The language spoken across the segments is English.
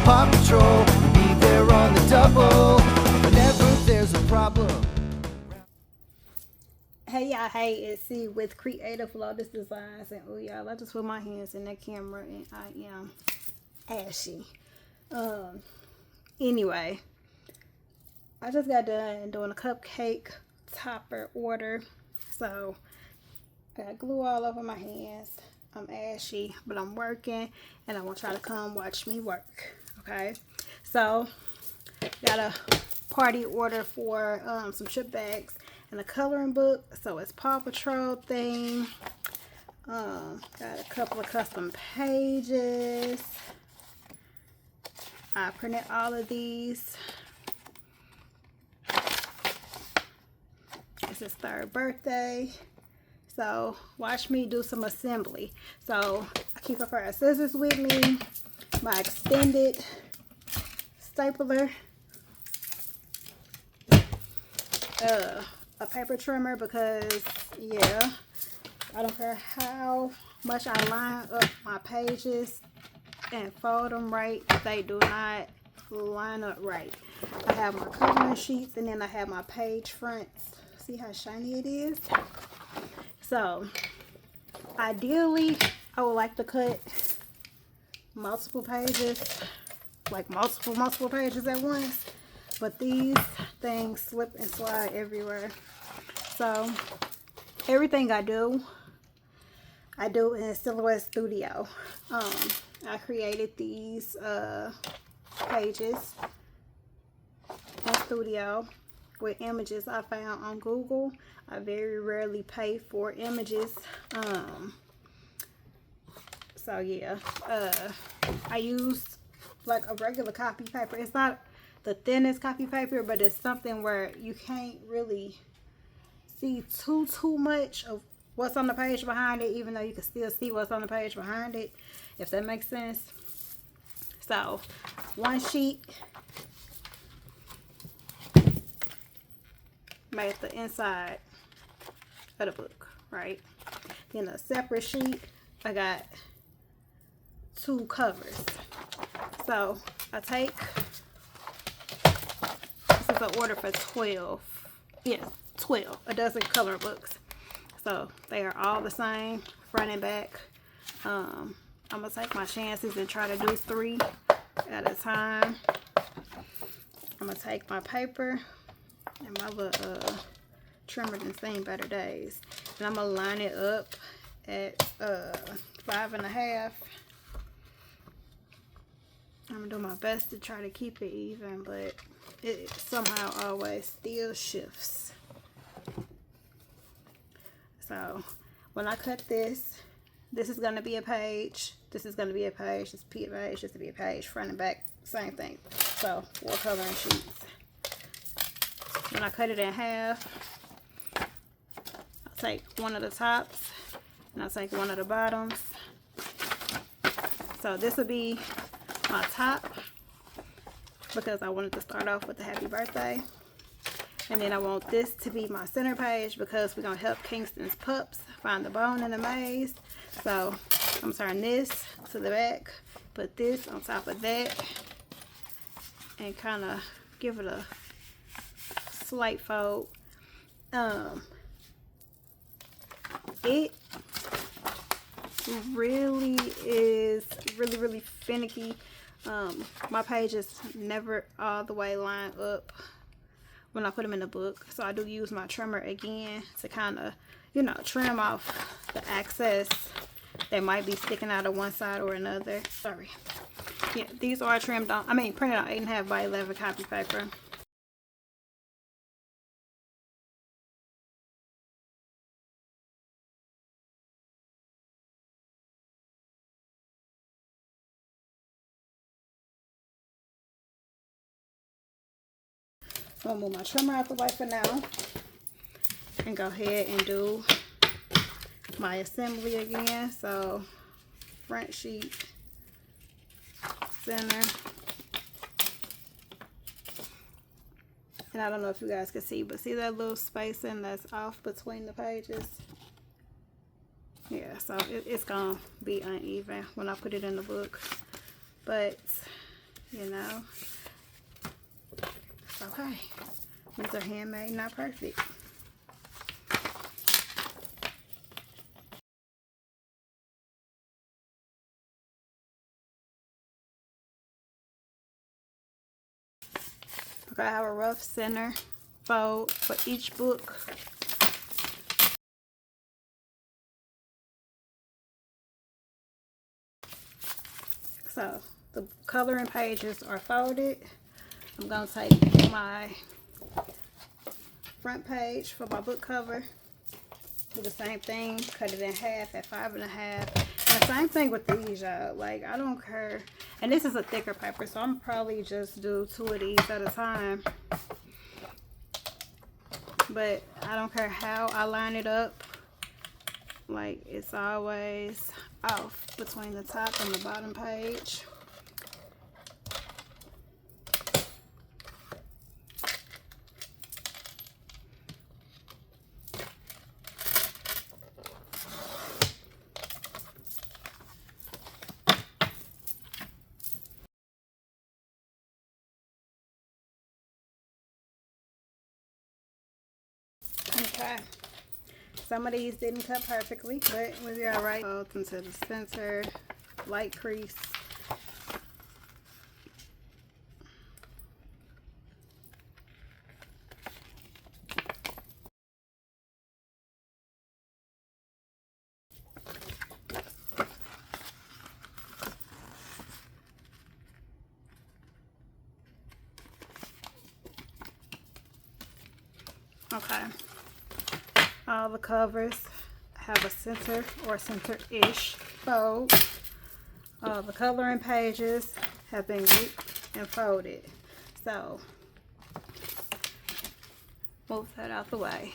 Paw Patrol. Be there on the double whenever there's a problem. Hey y'all, hey, it's C with Creative Lotus Designs, and oh y'all, I just put my hands in that camera and I am ashy. Anyway, I just got done doing a cupcake topper order, so I got glue all over my hands. I'm ashy, but I'm working, and I want y'all to come watch me work. Okay, so got a party order for some chip bags and a coloring book. So it's Paw Patrol theme. Got a couple of custom pages. I printed all of these. It's his 3rd birthday. So watch me do some assembly. So I keep a pair of scissors with me, my extended stapler, a paper trimmer, because yeah, I don't care how much I line up my pages and fold them right, they do not line up right. I have my coloring sheets, and then I have my page fronts. See how shiny it is? So ideally I would like to cut multiple pages, like multiple pages at once, but these things slip and slide everywhere. So everything I do in Silhouette Studio. I created these pages in Studio with images I found on Google. I very rarely pay for images. So yeah, I used like a regular copy paper. It's not the thinnest copy paper, but it's something where you can't really see too much of what's on the page behind it, even though you can still see what's on the page behind it, if that makes sense. So one sheet made the inside of the book, right? Then a separate sheet, I got 2 covers. So I take, this is an order for 12, yeah, 12, a dozen color books. So they are all the same, front and back. I'm gonna take my chances and try to do 3 at a time. I'm gonna take my paper and my little trimmer and seen better days, and I'm gonna line it up at 5.5. I'm gonna do my best to try to keep it even, but it somehow always still shifts. So when I cut this is gonna be a page, this is gonna be a page, this page, this is to be a page, front and back, same thing. So 4 coloring sheets. When I cut it in half, I'll take one of the tops and I'll take one of the bottoms. So this will be my top, because I wanted to start off with the happy birthday. And then I want this to be my center page, because we're gonna help Kingston's pups find the bone in the maze. So I'm turning this to the back, put this on top of that, and kind of give it a slight fold. It really is really finicky. My pages never all the way line up when I put them in the book, so I do use my trimmer again to kind of, you know, trim off the excess that might be sticking out of one side or another. Sorry. Yeah, these are trimmed on, printed on 8.5 by 11 copy paper. So I'm gonna move my trimmer out the way for now and go ahead and do my assembly again. So front sheet, center, and I don't know if you guys can see, but see that little spacing that's off between the pages? Yeah, so it's gonna be uneven when I put it in the book, but you know. Okay, these are handmade, not perfect. Okay, I have a rough center fold for each book. So the coloring pages are folded. I'm going to take my front page for my book cover, do the same thing, cut it in half at 5 1/2. And the same thing with these, y'all. Like, I don't care. And this is a thicker paper, so I'm probably just do 2 of these at a time. But I don't care how I line it up. Like, it's always off between the top and the bottom page. Okay, some of these didn't cut perfectly, but we'll be all right. Both into the center, light crease. Okay. All the covers have a center or center-ish fold. All the coloring pages have been ripped and folded. So, move that out the way.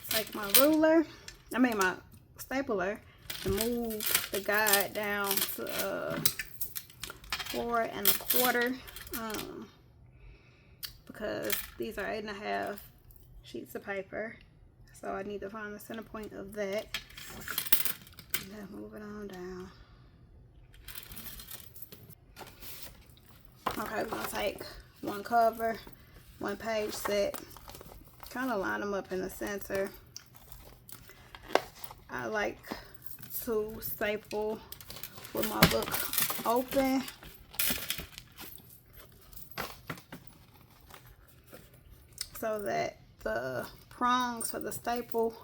Take my ruler, my stapler, and move the guide down to 4 1/4. Because these are 8 1/2 sheets of paper, so I need to find the center point of that, and then move it on down. Okay, we're gonna take one cover, one page set, kind of line them up in the center. I like to staple with my book open. So that the prongs for the staple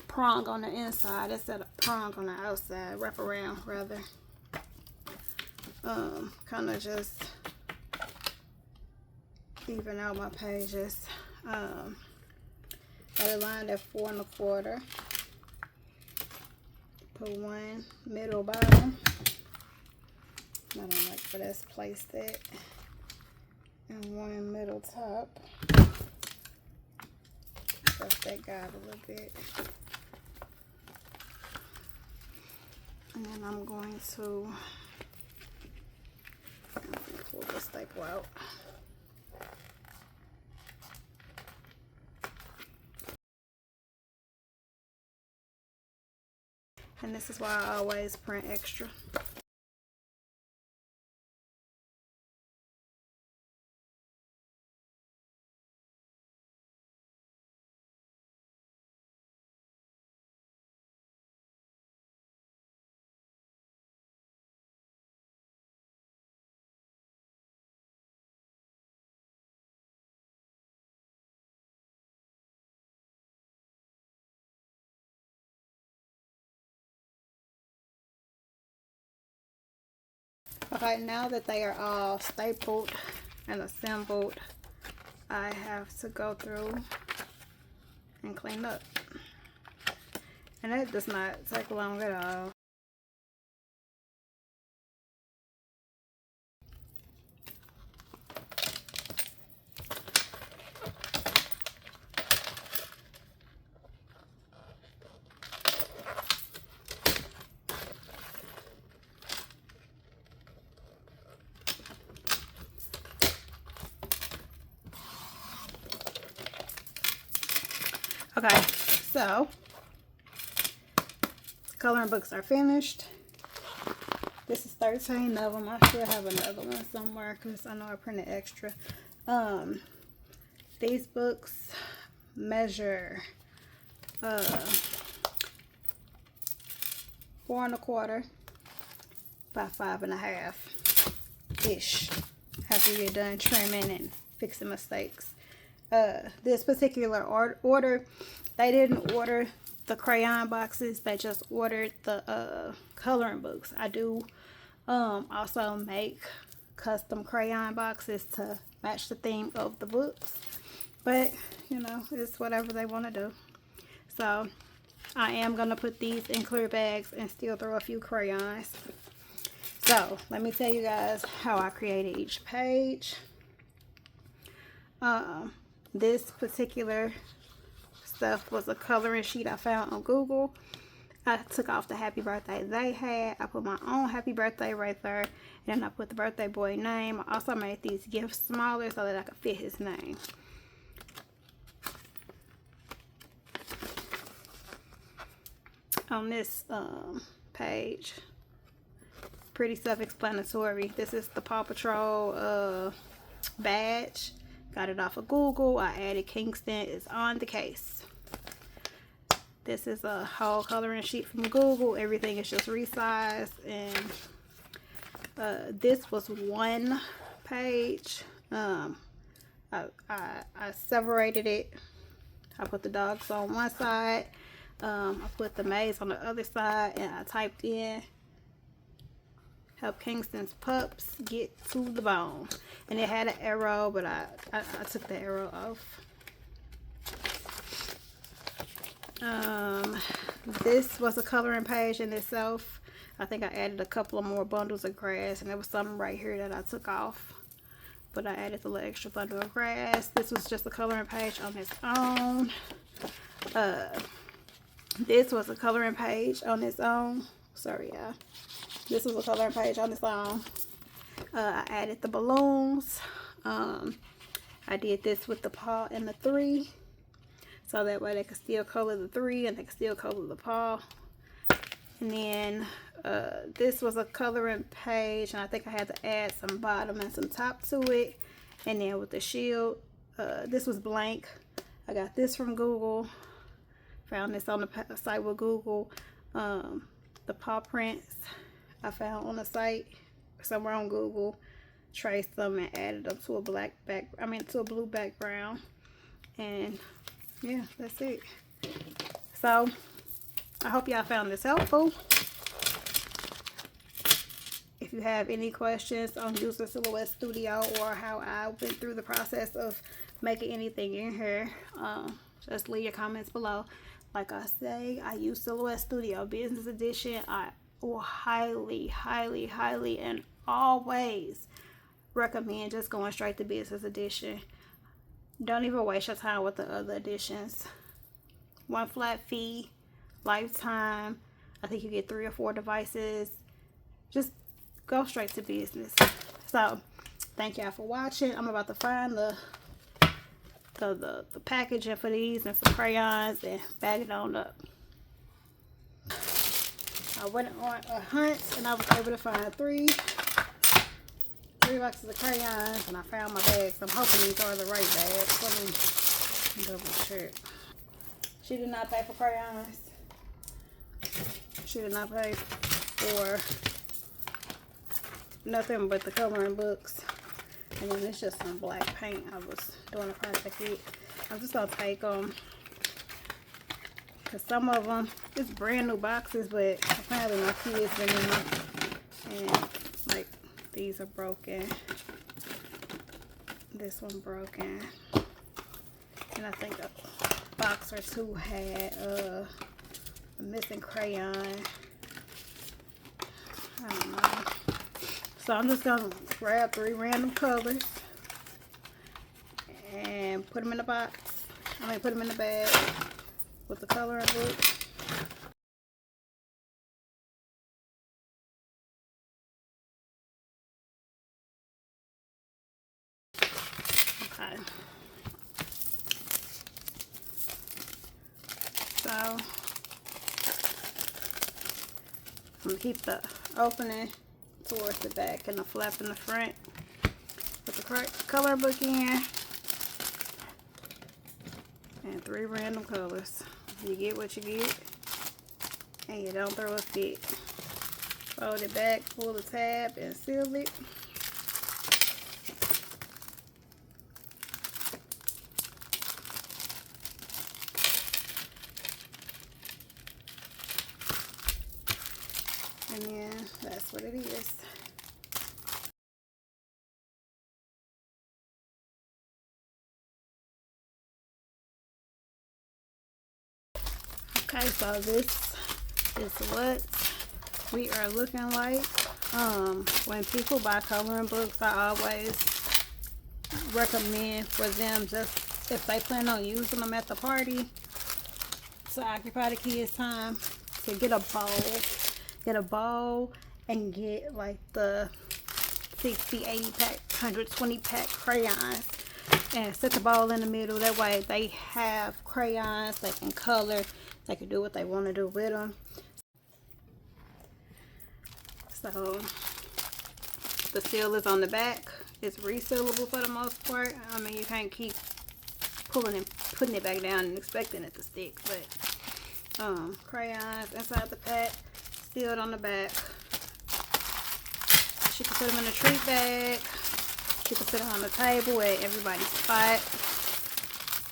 prong on the inside instead of prong on the outside, wrap around rather. Kind of just even out my pages. Got it lined at 4 1/4. Put one middle bottom. I don't like where that's placed at. And one middle top. Adjust that guide a little bit. And then I'm going to pull the staple out. And this is why I always print extra. Okay, now that they are all stapled and assembled, I have to go through and clean up. And that does not take long at all. Okay, so coloring books are finished. This is 13 of them. I should have another one somewhere because I know I printed extra. These books measure 4 1/4 by 5 1/2 ish after you're done trimming and fixing mistakes. This particular order, they didn't order the crayon boxes, they just ordered the coloring books. I do also make custom crayon boxes to match the theme of the books, but you know, it's whatever they want to do. So I am going to put these in clear bags and still throw a few crayons. So let me tell you guys how I created each page. This particular stuff was a coloring sheet I found on Google. I took off the happy birthday they had. I put my own happy birthday right there. And then I put the birthday boy name. I also made these gifts smaller so that I could fit his name. On this page, pretty self-explanatory. This is the Paw Patrol badge. Got it off of Google. I added Kingston is on the case. This is a whole coloring sheet from Google. Everything is just resized. And this was one page. I separated it. I put the dogs on one side. I put the maze on the other side, and I typed in help Kingston's pups get to the bone. And it had an arrow, but I took the arrow off. This was a coloring page in itself. I think I added a couple of more bundles of grass, and there was some right here that I took off, but I added the little extra bundle of grass. This was just a coloring page on its own. This was a coloring page on its own. Sorry, y'all. This was a coloring page on its own. I added the balloons. I did this with the paw and the 3. So that way they could still color the 3 and they could still color the paw. And then this was a coloring page. And I think I had to add some bottom and some top to it. And then with the shield, this was blank. I got this from Google. Found this on the site with Google. The paw prints I found on the site somewhere on Google. Traced them and added them to a to a blue background. And yeah, that's it. So I hope y'all found this helpful. If you have any questions on using Silhouette Studio or how I went through the process of making anything in here, just leave your comments below. Like I say, I use Silhouette Studio Business Edition. I will highly, highly, highly, and always recommend just going straight to Business Edition. Don't even waste your time with the other editions. One flat fee, lifetime. I think you get 3 or 4 devices. Just go straight to business. So, thank y'all for watching. I'm about to find the packaging for these and some crayons and bag it on up. I went on a hunt and I was able to find 3 boxes of crayons, and I found my bags. I'm hoping these are the right bags. Let me double check. She did not pay for crayons. She did not pay for nothing but the coloring books. And then it's just some black paint I was doing a project with. I'm just gonna take them, because some of them, it's brand new boxes, but apparently my kids been in them. And like, these are broken. This one broken. And I think a box or 2 had a missing crayon. I don't know. So I'm just gonna grab 3 random colors and put them in the box. Put them in the bag with the coloring book. Okay. So I'm gonna keep the opening towards the back and a flap in the front. Put the color book in. And 3 random colors. You get what you get. And you don't throw a fit. Fold it back, pull the tab, and seal it. And then that's what it is. Okay, so this is what we are looking like. When people buy coloring books, I always recommend for them, just if they plan on using them at the party to occupy the kids' time, to get a bowl and get like the 60, 80 pack, 120 pack crayons, and set the bowl in the middle. That way they have crayons, they can color, they can do what they want to do with them. So the seal is on the back. It's resealable for the most part. I mean, you can't keep pulling and putting it back down and expecting it to stick, but crayons inside the pack, sealed on the back. She can put them in a treat bag. She can sit them on the table at everybody's spot.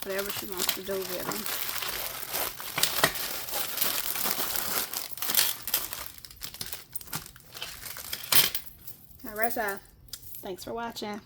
Whatever she wants to do with them. Alright, y'all. Thanks for watching.